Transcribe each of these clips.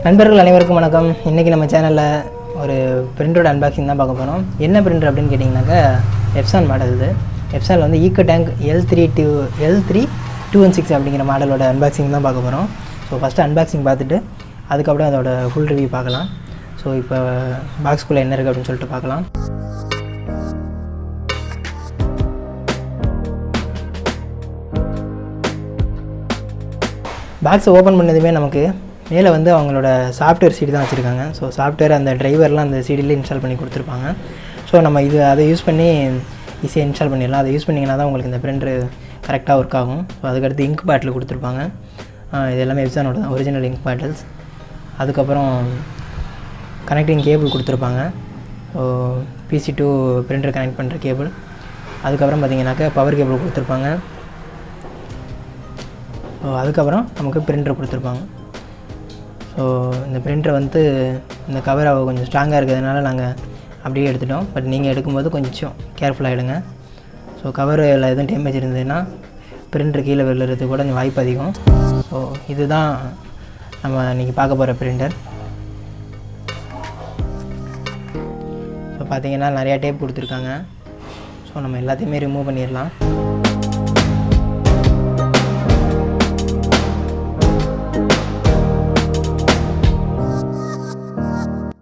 நண்பர்கள் அனைவருக்கும் வணக்கம். இன்றைக்கி நம்ம சேனலில் ஒரு பிரிண்டரோட அன்பாக்சிங் தான் பார்க்க போகிறோம். என்ன பிரிண்டர் அப்படின்னு கேட்டிங்கனாக்கா எப்சான் மாடல். இது எப்சானில் வந்து ஈக்கோடேங்க் L3216 அப்படிங்கிற மாடலோட அன்பாக்சிங் தான் பார்க்க போகிறோம். ஸோ ஃபஸ்ட்டு அன்பாக்சிங் பார்த்துட்டு அதுக்கப்புறம் அதோட ஃபுல் ரிவ்யூ பார்க்கலாம். ஸோ இப்போ பாக்ஸ்குள்ளே என்ன இருக்குது அப்படின்னு சொல்லிட்டு பார்க்கலாம். பாக்ஸை ஓப்பன் பண்ணதுமே நமக்கு மேலே வந்து அவங்களோட சாஃப்ட்வேர் சீடி தான் வச்சுருக்காங்க. ஸோ சாஃப்ட்வேர் அந்த டிரைவர்லாம் அந்த சீடியில் இன்ஸ்டால் பண்ணி கொடுத்துருப்பாங்க. ஸோ நம்ம அதை யூஸ் பண்ணி ஈஸியாக இன்ஸ்டால் பண்ணிடலாம். அதை யூஸ் பண்ணிங்கன்னா தான் உங்களுக்கு இந்த பிரிண்டர் கரெக்டாக ஒர்க் ஆகும். ஸோ அதுக்கடுத்து இங்க் பாட்டில் கொடுத்துருப்பாங்க. இது எல்லாமே எப்சானோட தான் ஒரிஜினல் இங்க் பாட்டில்ஸ். அதுக்கப்புறம் கனெக்டிங் கேபிள் கொடுத்துருப்பாங்க. So PC to printer connect பண்ணுற கேபிள். அதுக்கப்புறம் பார்த்திங்கனாக்கா பவர் கேபிள் கொடுத்துருப்பாங்க. ஸோ அதுக்கப்புறம் நமக்கு பிரிண்டர் கொடுத்துருப்பாங்க. ஸோ இந்த பிரிண்டரை வந்து இந்த கவர் கொஞ்சம் ஸ்ட்ராங்காக இருக்கிறதுனால நாங்கள் அப்படியே எடுத்துட்டோம். பட் நீங்கள் எடுக்கும்போது கொஞ்சம் கேர்ஃபுல்லாக எடுங்க. ஸோ கவரில் எதுவும் டேமேஜ் இருந்ததுன்னா பிரிண்டர் கீழே விழுறதுக்கு கூட கொஞ்சம் வாய்ப்பு அதிகம். ஸோ இதுதான் நம்ம இன்றைக்கி பார்க்க போகிற பிரிண்டர். ஸோ பார்த்திங்கன்னா நிறையா டேப் கொடுத்துருக்காங்க. ஸோ நம்ம எல்லாத்தையுமே ரிமூவ் பண்ணிடலாம்.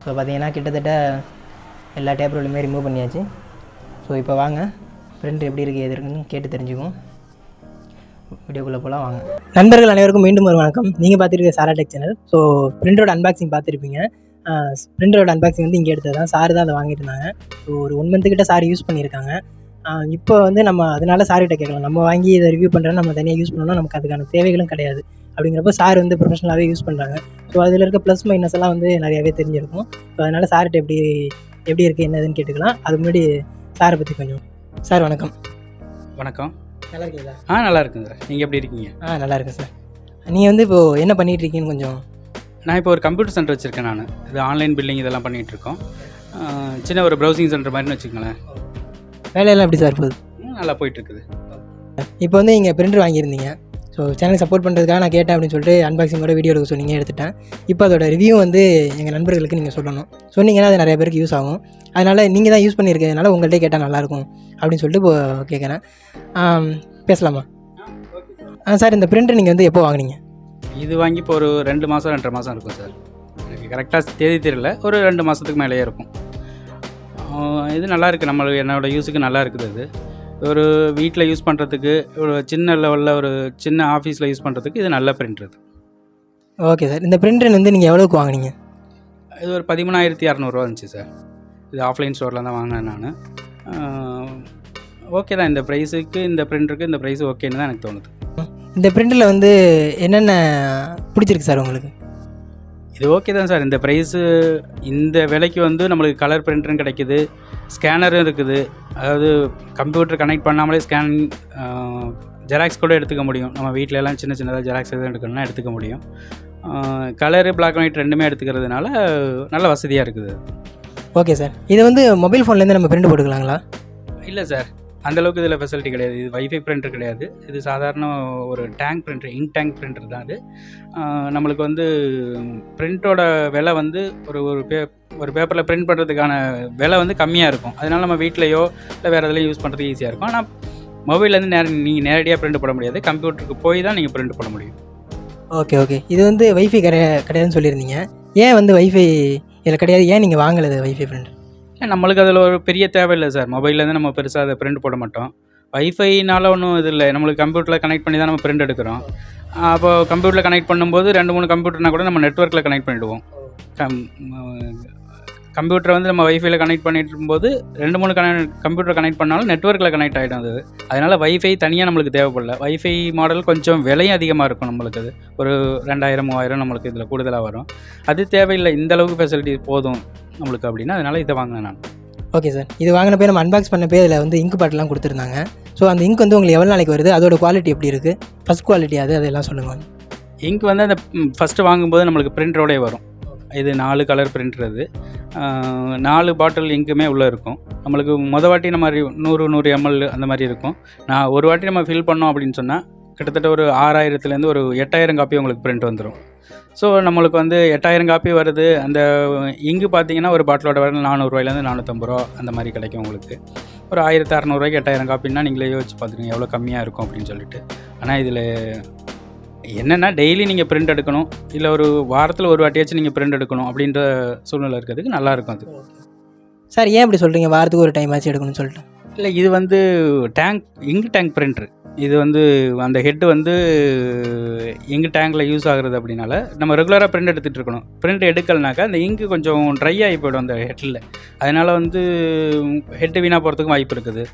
ஸோ பார்த்திங்கன்னா கிட்டத்தட்ட எல்லா டேப் ரோலையுமே ரிமூவ் பண்ணியாச்சு. ஸோ இப்போ வாங்க பிரிண்டர் எப்படி இருக்குது எது இருக்குன்னு கேட்டு தெரிஞ்சுக்குவோம். வீடியோக்குள்ளே போகலாம் வாங்க. நண்பர்கள் அனைவருக்கும் மீண்டும் ஒரு வணக்கம். நீங்கள் பார்த்துருக்க SARATECH சேனல். ஸோ பிரிண்டரோட அன்பாக்சிங் பார்த்துருப்பீங்க. பிரிண்டரோட அன்பாக்சிங் வந்து இங்கே எடுத்தது தான். சார் தான் அதை வாங்கியிருந்தாங்க. ஸோ ஒரு 1 month கிட்ட சார் யூஸ் பண்ணியிருக்காங்க. இப்போ வந்து நம்ம அதனால சார்கிட்ட கேட்கலாம். நம்ம வாங்கி இதை ரிவ்யூ பண்ணுறோன்னா நம்ம தனியாக யூஸ் பண்ணோன்னா நமக்கு அதுக்கான தேவைகளும் கிடையாது. அப்படிங்கிறப்ப சார் வந்து ப்ரொஃபஷனலாகவே யூஸ் பண்ணுறாங்க. ஸோ அதில் இருக்க ப்ளஸ் மைனஸ் எல்லாம் வந்து நிறையாவே தெரிஞ்சிருக்கும். ஸோ அதனால் சார்கிட்ட எப்படி இருக்குது என்னதுன்னு கேட்டுக்கலாம். அதுக்கு முன்னாடி சாரை பற்றி கொஞ்சம். சார் வணக்கம். வணக்கம். நல்லா இருக்கீங்களா? நல்லா இருக்குங்க சார். நீங்கள் எப்படி இருக்கீங்க? நல்லா இருக்கேன் சார். நீங்கள் வந்து இப்போது என்ன பண்ணிகிட்டு இருக்கீங்கன்னு கொஞ்சம். நான் இப்போ ஒரு கம்ப்யூட்டர் சென்டர் வச்சுருக்கேன். நான் இது ஆன்லைன் பில்லிங் இதெல்லாம் பண்ணிகிட்ருக்கோம். சின்ன ஒரு ப்ரௌசிங் சென்டர் மாதிரின்னு வச்சுக்கோங்களேன். வேலையெல்லாம் எப்படி சார் போகுது? நல்லா போயிட்டுருக்குது. இப்போ வந்து நீங்கள் பிரிண்டர் வாங்கியிருந்தீங்க. ஸோ சேனல் சப்போர்ட் பண்ணுறதுக்காக நான் கேட்டேன் அப்படின்னு சொல்லிட்டு அன்பாக்சிங்கோட வீடியோ எடுக்க சொன்னீங்க, எடுத்துட்டேன். இப்போ அதோட ரிவ்யூ வந்து எங்கள் நண்பர்களுக்கு நீங்கள் சொல்லணும். சொன்னீங்கன்னா அது நிறைய பேருக்கு யூஸ் ஆகும். அதனால் நீங்கள் தான் யூஸ் பண்ணியிருக்கிறதுனால உங்கள்கிட்ட கேட்டால் நல்லாயிருக்கும் அப்படின்னு சொல்லிட்டு இப்போ கேட்குறேன். பேசலாமா? சார் இந்த பிரிண்டர் நீங்கள் வந்து எப்போ வாங்கினீங்க? இது வாங்கி இப்போ ஒரு 2 மாதம் 2.5 மாதம் இருக்கும் சார். எனக்கு கரெக்டாக தேதி தெரியல. ஒரு 2 மாதத்துக்கு மேலேயே இருக்கும். இது நல்லாயிருக்கு. என்னோடய யூஸுக்கு நல்லா இருக்குது. இது ஒரு வீட்டில் யூஸ் பண்ணுறதுக்கு, ஒரு சின்ன லெவலில் ஒரு சின்ன ஆஃபீஸில் யூஸ் பண்ணுறதுக்கு இது நல்ல பிரிண்டர். இது ஓகே சார். இந்த பிரிண்டர் வந்து நீங்கள் எவ்வளோக்கு வாங்கினீங்க? இது ஒரு 13,200 இருந்துச்சு சார். இது ஆஃப்லைன் ஸ்டோரில் தான் வாங்கினேன் நான். ஓகே தான். இந்த ப்ரைஸுக்கு இந்த பிரிண்டருக்கு இந்த ப்ரைஸு ஓகேன்னு தான் எனக்கு தோணுது. இந்த பிரிண்டரில் வந்து என்னென்ன பிடிச்சிருக்கு சார் உங்களுக்கு? இது ஓகே தான் சார். இந்த ப்ரைஸு இந்த விலைக்கு வந்து நம்மளுக்கு கலர் பிரிண்டரும் கிடைக்கிது, ஸ்கேனரும் இருக்குது. அதாவது கம்ப்யூட்டர் கனெக்ட் பண்ணாமலே ஜெராக்ஸ் கூட எடுத்துக்க முடியும். நம்ம வீட்டிலலாம் சின்ன சின்னதாக ஜெராக்ஸ் எதுவும் எடுக்கணும்னா எடுத்துக்க முடியும். கலரு பிளாக் அண்ட் ஒயிட் ரெண்டுமே எடுத்துக்கிறதுனால நல்ல வசதியாக இருக்குது. Okay sir. இது வந்து மொபைல் ஃபோன்லேருந்து நம்ம பிரிண்ட் போட்டுக்கலாங்களா? இல்லை சார், அந்தளவுக்கு இதில் ஃபெசிலிட்டி கிடையாது. இது வைஃபை பிரிண்டர் கிடையாது. இது சாதாரண ஒரு tank printer, ink tank printer தான். அது நம்மளுக்கு வந்து பிரிண்டோட விலை வந்து ஒரு பேப்பரில் பிரிண்ட் பண்ணுறதுக்கான விலை வந்து கம்மியாக இருக்கும். அதனால் நம்ம வீட்லையோ இல்லை வேறு எதுலையும் யூஸ் பண்ணுறதுக்கு ஈஸியாக இருக்கும். ஆனால் மொபைல்லேருந்து நீங்கள் நேரடியாக பிரிண்ட் போட முடியாது. கம்ப்யூட்டருக்கு போய் தான் நீங்கள் பிரிண்ட் போட முடியும். ஓகே. இது வந்து வைஃபை கிடையாதுன்னு சொல்லியிருந்தீங்க. ஏன் வந்து வைஃபை இதில் கிடையாது? ஏன் நீங்கள் வாங்கலை வைஃபை பிரிண்டர்? நம்மளுக்கு அதில் ஒரு பெரிய தேவையில்லை சார். மொபைல்லேருந்து நம்ம பெருசாக அதை பிரிண்ட் போட மாட்டோம். வைஃபைனால ஒன்றும் இது இல்லை. நம்மளுக்கு கம்ப்யூட்டரில் கனெக்ட் பண்ணி தான் நம்ம பிரிண்ட் எடுக்கிறோம். அப்போ கம்ப்யூட்டரில் கனெக்ட் பண்ணும்போது 2-3 கம்ப்யூட்டர்னால் கூட நம்ம நெட்வொர்க்கில் கனெக்ட் பண்ணிவிடுவோம். கம்ப்யூட்டரை வந்து நம்ம வைஃபையில் கனெக்ட் பண்ணிட்டும்போது 2-3 கம்ப்யூட்டர் கனெக்ட் பண்ணாலும் நெட்வொர்க்கில் கனெக்ட் ஆகிடும். அது அதனால் வைஃபை தனியாக நம்மளுக்கு தேவைப்படல. வைஃபை மாடல் கொஞ்சம் விலையும் அதிகமாக இருக்கும். நம்மளுக்கு அது ஒரு 2000-3000 நம்மளுக்கு இதில் கூடுதலாக வரும். அது தேவையில்லை. இந்த அளவுக்கு ஃபெசிலிட்டி போதும் நம்மளுக்கு அப்படின்னா அதனால் இதை வாங்கினேன் நான். Okay sir. இது வாங்கின போய் நம்ம அன்பாக்ஸ் பண்ண போய் இதில் வந்து இங்க் பாட்டெலாம் கொடுத்துருந்தாங்க. ஸோ அந்த இங்க் வந்து உங்களுக்கு எவ்வளோ நாளைக்கு வருது? அதோட குவாலிட்டி எப்படி இருக்குது? ஃபஸ்ட் குவாலிட்டி அதெல்லாம் சொல்லுங்கள். இங்க் வந்து அந்த ஃபஸ்ட்டு வாங்கும்போது நம்மளுக்கு பிரிண்டரோடே வரும். இது 4 கலர் பிரிண்டர். அது 4 பாட்டில் இங்க்குமே உள்ளே இருக்கும். நம்மளுக்கு வாட்டி நம்ம 100 ml அந்த மாதிரி இருக்கும். நான் ஒரு வாட்டி நம்ம ஃபில் பண்ணோம் அப்படின்னு சொன்னால் கிட்டத்தட்ட ஒரு 6000லேருந்து ஒரு 8000 காப்பி உங்களுக்கு பிரிண்ட் வந்துடும். ஸோ நம்மளுக்கு வந்து 8000 காப்பி வருது. அந்த இங்கு பார்த்தீங்கன்னா ஒரு பாட்டிலோட விலை ரூ. 400லேருந்து ரூ. 450 அந்த மாதிரி கிடைக்கும் உங்களுக்கு. ஒரு 1600 8000 காப்பின்னா நீங்களே யோசிச்சு பார்த்துருங்க எவ்வளோ கம்மியாக இருக்கும் அப்படின்னு சொல்லிட்டு. ஆனால் இதில் என்னென்னா டெய்லி நீங்கள் பிரிண்ட் எடுக்கணும், இல்லை ஒரு வாரத்தில் ஒரு வாட்டியாச்சும் நீங்கள் பிரிண்ட் எடுக்கணும் அப்படின்ற சூழ்நிலை இருக்கிறதுக்கு நல்லாயிருக்கும் அது. சார் ஏன் இப்படி சொல்கிறீங்க வாரத்துக்கு ஒரு டைம் ஆச்சு எடுக்கணும்னு சொல்லிட்டு? இல்லை, இது வந்து இங்க் டேங்க் பிரிண்டர். இது வந்து அந்த ஹெட்டு வந்து இங்க் டேங்கில் யூஸ் ஆகுறது அப்படின்னால நம்ம ரெகுலராக பிரிண்ட் எடுத்துகிட்டு இருக்கணும். பிரிண்ட் எடுக்கலைனாக்கா அந்த இங்கு கொஞ்சம் ட்ரை ஆகி போய்டும் அந்த ஹெட்டில். அதனால் வந்து ஹெட்டு வீணாக போகிறதுக்கும் வாய்ப்பு இருக்குது.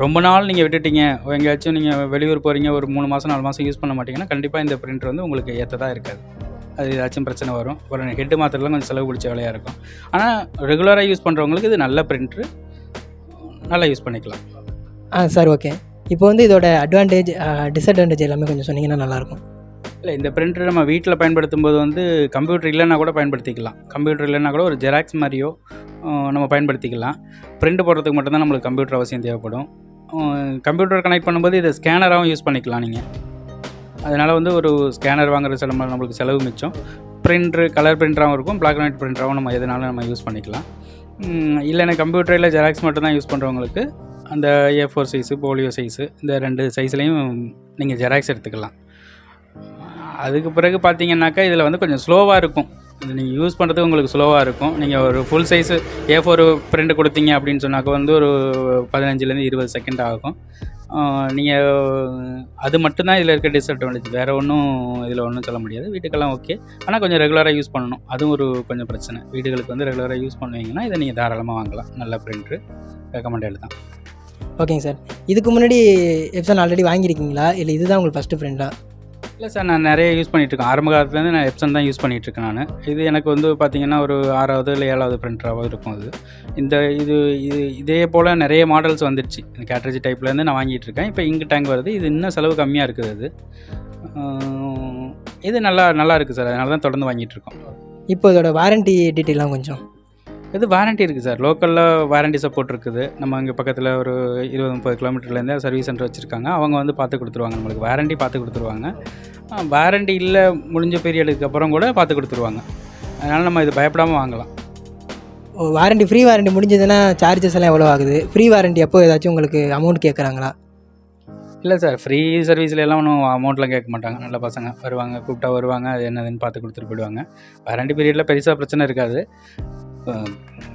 ரொம்ப நாள் நீங்கள் விட்டுட்டீங்க, எங்கேயாச்சும் நீங்கள் வெளியூர் போகிறீங்க, ஒரு 3 மாதம் 4 மாதம் யூஸ் பண்ண மாட்டிங்கன்னா கண்டிப்பாக இந்த பிரிண்டர் வந்து உங்களுக்கு ஏற்றதாக இருக்காது. அது ஏதாச்சும் பிரச்சனை வரும். ஒரு ஹெட்டு மாத்திரலாம் கொஞ்சம் செலவு பிடிச்ச வேலையாக இருக்கும். ஆனால் ரெகுலராக யூஸ் பண்ணுறவங்களுக்கு இது நல்ல பிரிண்ட்ரு, நல்லா யூஸ் பண்ணிக்கலாம். Sir okay. இப்போ வந்து இதோட அட்வான்டேஜ் டிஸ்அட்வான்டேஜ் எல்லாமே கொஞ்சம் சொன்னீங்கன்னா நல்லாயிருக்கும். இல்லை, இந்த பிரிண்டர் நம்ம வீட்டில் பயன்படுத்தும் போது வந்து கம்ப்யூட்டர் இல்லைன்னா கூட பயன்படுத்திக்கலாம். கம்ப்யூட்டர் இல்லைன்னா கூட ஒரு ஜெராக்ஸ் மாதிரியோ நம்ம பயன்படுத்திக்கலாம். பிரிண்ட் போடுறதுக்கு மட்டும்தான் நம்மளுக்கு கம்ப்யூட்டர் அவசியம் தேவைப்படும். கம்ப்யூட்டர் கனெக்ட் பண்ணும்போது இதை ஸ்கேனராகவும் யூஸ் பண்ணிக்கலாம் நீங்கள். அதனால் வந்து ஒரு ஸ்கேனர் வாங்குற நம்மளுக்கு செலவு மிச்சம். பிரிண்டரு கலர் பிரிண்டராகவும் இருக்கும், பிளாக் அண்ட் ஒயிட் பிரிண்டராகவும் நம்ம எதனாலும் நம்ம யூஸ் பண்ணிக்கலாம். இல்லைன்னா கம்ப்யூட்டரில் ஜெராக்ஸ் மட்டும் தான் யூஸ் பண்ணுறவங்களுக்கு அந்த A4 சைஸு, போலியோ சைஸு, இந்த 2 சைஸ்லேயும் நீங்கள் ஜெராக்ஸ் எடுத்துக்கலாம். அதுக்கு பிறகு பார்த்தீங்கன்னாக்கா இதில் வந்து கொஞ்சம் ஸ்லோவாக இருக்கும். இது நீங்கள் யூஸ் பண்ணுறதுக்கு உங்களுக்கு ஸ்லோவாக இருக்கும். நீங்கள் ஒரு ஃபுல் சைஸு A4 பிரிண்ட் கொடுத்தீங்க அப்படின்னு சொன்னாக்கா வந்து ஒரு 15லேருந்து 20 செகண்ட் ஆகும். நீங்கள் அது மட்டும்தான் இதில் இருக்க டிஸ்அட்வான்டேஜ். வேறு ஒன்றும் இதில் ஒன்றும் சொல்ல முடியாது. வீட்டுக்கெல்லாம் ஓகே. ஆனால் கொஞ்சம் ரெகுலராக யூஸ் பண்ணணும், அதுவும் ஒரு கொஞ்சம் பிரச்சனை. வீடுகளுக்கு வந்து ரெகுலராக யூஸ் பண்ணுவீங்கன்னா இதை நீங்கள் தாராளமாக வாங்கலாம். நல்ல பிரிண்ட்ரு, ரெக்கமெண்டட் தான். ஓகேங்க சார். இதுக்கு முன்னாடி எப்சன் ஆல்ரெடி வாங்கியிருக்கீங்களா, இல்லை இதுதான் உங்களுக்கு ஃபஸ்ட்டு பிரிண்டா? இல்லை சார், நான் நிறைய யூஸ் பண்ணிகிட்ருக்கேன். ஆரம்ப காலத்துலேருந்து நான் எப்சன் தான் யூஸ் பண்ணிகிட்ருக்கேன் நான். இது எனக்கு வந்து பார்த்திங்கன்னா ஒரு 6வது இல்லை 7வது பிரிண்டராகவும் இருக்கும் அது. இதே போல் நிறைய மாடல்ஸ் வந்துடுச்சு. இந்த கேட்ரேஜ் டைப்லேருந்து நான் வாங்கிட்டுருக்கேன். இப்போ இங்க் டேங்க் வருது. இது இன்னும் செலவு கம்மியாக இருக்குது. அது இது நல்லா இருக்குது சார். அதனால தான் தொடர்ந்து வாங்கிட்டுருக்கோம். இப்போ இதோட வாரண்ட்டி டீட்டெயிலாம் கொஞ்சம். இது வாரண்ட்டி இருக்குது சார். லோக்கலில் வாரண்ட்டி சப்போர்ட் இருக்குது. நம்ம இங்கே பக்கத்தில் ஒரு 20-30 கிலோமீட்டர்லேருந்து சர்வீஸ் சென்டர் வச்சுருக்காங்க. அவங்க வந்து பார்த்து கொடுத்துருவாங்க, நம்மளுக்கு வாரண்ட்டி பார்த்து கொடுத்துருவாங்க. வாரண்ட்டி இல்லை முடிஞ்ச பீரியடுக்கு அப்புறம் கூட பார்த்து கொடுத்துருவாங்க. அதனால் நம்ம இது பயப்படாமல் வாங்கலாம். வாரண்ட்டி ஃப்ரீ வாரண்ட்டி முடிஞ்சதுன்னா சார்ஜஸ் எல்லாம் எவ்வளோ ஆகுது? ஃப்ரீ வாரண்ட்டி அப்போ ஏதாச்சும் உங்களுக்கு அமௌண்ட் கேட்குறாங்களா? இல்லை சார், ஃப்ரீ சர்வீஸில் எல்லாம் ஒன்றும் அமௌண்ட்லாம் கேட்க மாட்டாங்க. நல்ல பசங்க வருவாங்க, கூப்பிட்டா வருவாங்க, அது என்னதுன்னு பார்த்து கொடுத்துட்டு போயிடுவாங்க. வாரண்ட்டி பீரியடில் பெருசாக பிரச்சனை இருக்காது.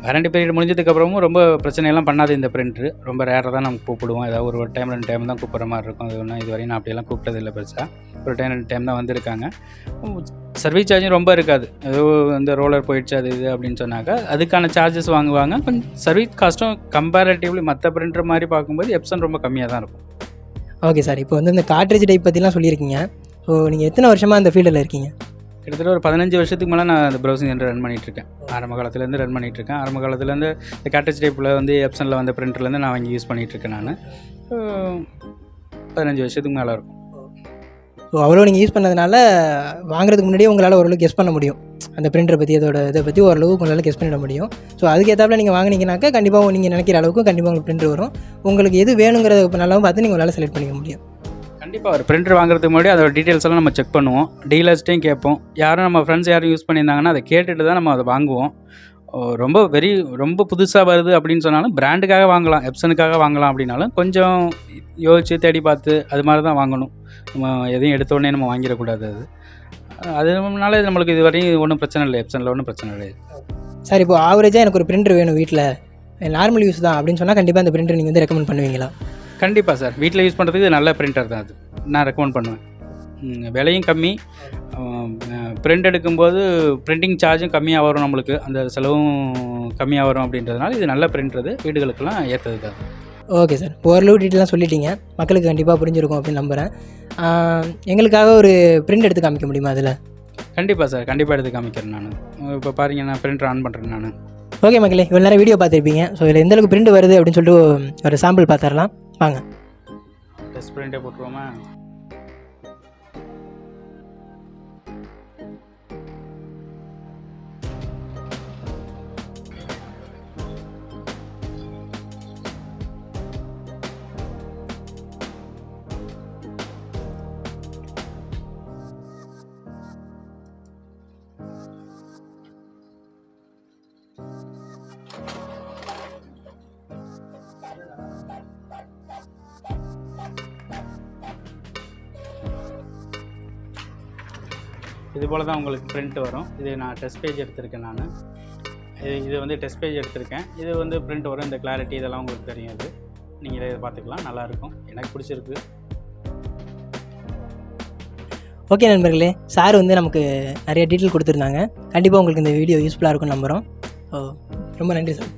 வாரண்ட்டி பீரியட் முடிஞ்சதுக்கப்புறமும் ரொம்ப பிரச்சனையெல்லாம் பண்ணாது இந்த பிரிண்ட்ரு. ரொம்ப ரேராக தான் நம்ம கூப்பிடுவோம். ஏதாவது ஒரு டைம் 2 டைம் தான் கூப்பிட்ற மாதிரி இருக்கும். அது ஒன்றும் இதுவரையும் நான் அப்படியெல்லாம் கூப்பிட்டதில்லை பெருசாக. ஒரு டைம் 2 டைம் தான் வந்திருக்காங்க. சர்வீஸ் சார்ஜும் ரொம்ப இருக்காது. ஏதோ இந்த ரோலர் போயிடுச்சு அது இது அப்படின்னு சொன்னாக்கா அதுக்கான சார்ஜஸ் வாங்குவாங்க. கொஞ்சம் சர்வீஸ் காஸ்ட்டும் கம்பேரட்டிவ்லி மற்ற பிரிண்டர் மாதிரி பார்க்கும்போது எப்சன் ரொம்ப கம்மியாக தான் இருக்கும். Okay sir. இப்போ வந்து இந்த கார்ட்ரேஜ் டைப் பற்றிலாம் சொல்லியிருக்கீங்க. ஸோ நீங்கள் எத்தனை வருஷமாக அந்த ஃபீல்டில் இருக்கீங்க? கிட்டத்தட்ட ஒரு 15 வருஷத்துக்கு மேலே நான் அந்த ப்ரௌசிங் சென்டர் ரன் பண்ணிகிட்ருக்கேன். ஆரம்ப காலத்துலேருந்து ரன் பண்ணிகிட்ருக்கேன். ஆரம்ப காலத்துலேருந்து இந்த கேட்டேஜ் டைப்பில் வந்து எப்சனில் வந்த பிரிண்டர்லேருந்து நான் வாங்கி யூஸ் பண்ணிகிட்ருக்கேன் நான். 15 வருஷத்துக்கு மேலே இருக்கும். ஸோ அவ்வளோ நீங்கள் யூஸ் பண்ணதுனால வாங்குறதுக்கு முன்னாடியே உங்களால் ஓரளவுக்கு கெஸ் பண்ண முடியும். அந்த பிரிண்டரை பற்றி இதை பற்றி ஓரளவுக்கு உங்களால் கெஸ் பண்ணிட முடியும். ஸோ அதுக்கு ஏற்றாப்புல நீங்கள் வாங்கினீங்கனாக்கா கண்டிப்பாக நீங்கள் நினைக்கிற அளவுக்கு கண்டிப்பாக உங்களுக்கு பிரிண்டர் வரும். உங்களுக்கு எது வேணுங்கிறத நல்லாவும் பார்த்து நீங்கள் உங்களால் செலக்ட் பண்ணிக்க முடியும். கண்டிப்பாக ஒரு பிரிண்டர் வாங்குறதுக்கு முன்னாடி அதோட டீட்டெயில்ஸ் எல்லாம் நம்ம செக் பண்ணுவோம். டீலர்ஸ்ட்டையும் கேட்போம். யாரும் நம்ம ஃப்ரெண்ட்ஸ் யாரும் யூஸ் பண்ணியிருந்தாங்கன்னா அதை கேட்டுட்டு தான் நம்ம அதை வாங்குவோம். ரொம்ப புதுசாக வருது அப்படின்னு சொன்னாலும் பிராண்டுக்காக வாங்கலாம், எப்சனுக்காக வாங்கலாம் அப்படின்னாலும் கொஞ்சம் யோசித்து தேடி பார்த்து அது மாதிரி தான் வாங்கணும். நம்ம எதையும் எடுத்தோடனே நம்ம வாங்கிடக்கூடாது. அதனால நம்மளுக்கு இது வரையும் ஒன்றும் பிரச்சனை இல்லை. எப்சனில் ஒன்றும் பிரச்சனை இல்லை சார். இப்போ ஆவரேஜாக எனக்கு ஒரு பிரிண்டர் வேணும் வீட்டில், நார்மல் யூஸ் தான் அப்படின்னு சொன்னால் கண்டிப்பாக அந்த பிரிண்டர் நீங்கள் வந்து ரெக்கமெண்ட் பண்ணுவீங்களா? கண்டிப்பாக சார். வீட்டில் யூஸ் பண்ணுறதுக்கு நல்ல பிரிண்டர் தான் அது, நான் ரெக்கமெண்ட் பண்ணுவேன். விலையும் கம்மி, பிரிண்ட் எடுக்கும்போது பிரிண்டிங் சார்ஜும் கம்மியாக வரும், நம்மளுக்கு அந்த செலவும் கம்மியாக வரும். அப்படின்றதுனால இது நல்ல பிரிண்டர், வீடுகளுக்கெல்லாம் ஏற்றது தான். Okay sir. ஓரளவு டீட்டெயிலாக சொல்லிட்டீங்க. மக்களுக்கு கண்டிப்பாக புரிஞ்சிருக்கும் அப்படின்னு நம்புகிறேன். எங்களுக்காக ஒரு பிரிண்ட் எடுத்து காமிக்க முடியுமா அதில்? கண்டிப்பாக சார், கண்டிப்பாக எடுத்து காமிக்கிறேன் நான். இப்போ பாருங்க, நான் பிரிண்டர் ஆன் பண்ணுறேன் நான். ஓகே மக்களே, இவ்வளோ நேரம் வீடியோ பார்த்துருப்பீங்க. ஸோ இதில் எந்தளவுக்கு பிரிண்ட் வருது அப்படின்னு சொல்லிட்டு ஒரு சாம்பிள் பார்த்துடலாம் வாங்க. டெஸ்ட் பிரிண்டே போட்டுருவோமா? இது போல் தான் உங்களுக்கு பிரிண்ட் வரும். இது நான் டெஸ்ட் பேஜ் எடுத்திருக்கேன். நான் இது வந்து டெஸ்ட் பேஜ் எடுத்திருக்கேன். இது வந்து பிரிண்ட் வரும். இந்த கிளாரிட்டி இதெல்லாம் உங்களுக்கு தெரியும். இது நீங்கள் இதை பார்த்துக்கலாம், நல்லாயிருக்கும், எனக்கு பிடிச்சிருக்கு. ஓகே நண்பர்களே, சார் வந்து நமக்கு நிறைய டீட்டெயில் கொடுத்துருந்தாங்க. கண்டிப்பாக உங்களுக்கு இந்த வீடியோ யூஸ்ஃபுல்லாக இருக்கும்னு நம்புகிறோம். ரொம்ப நன்றி சார்.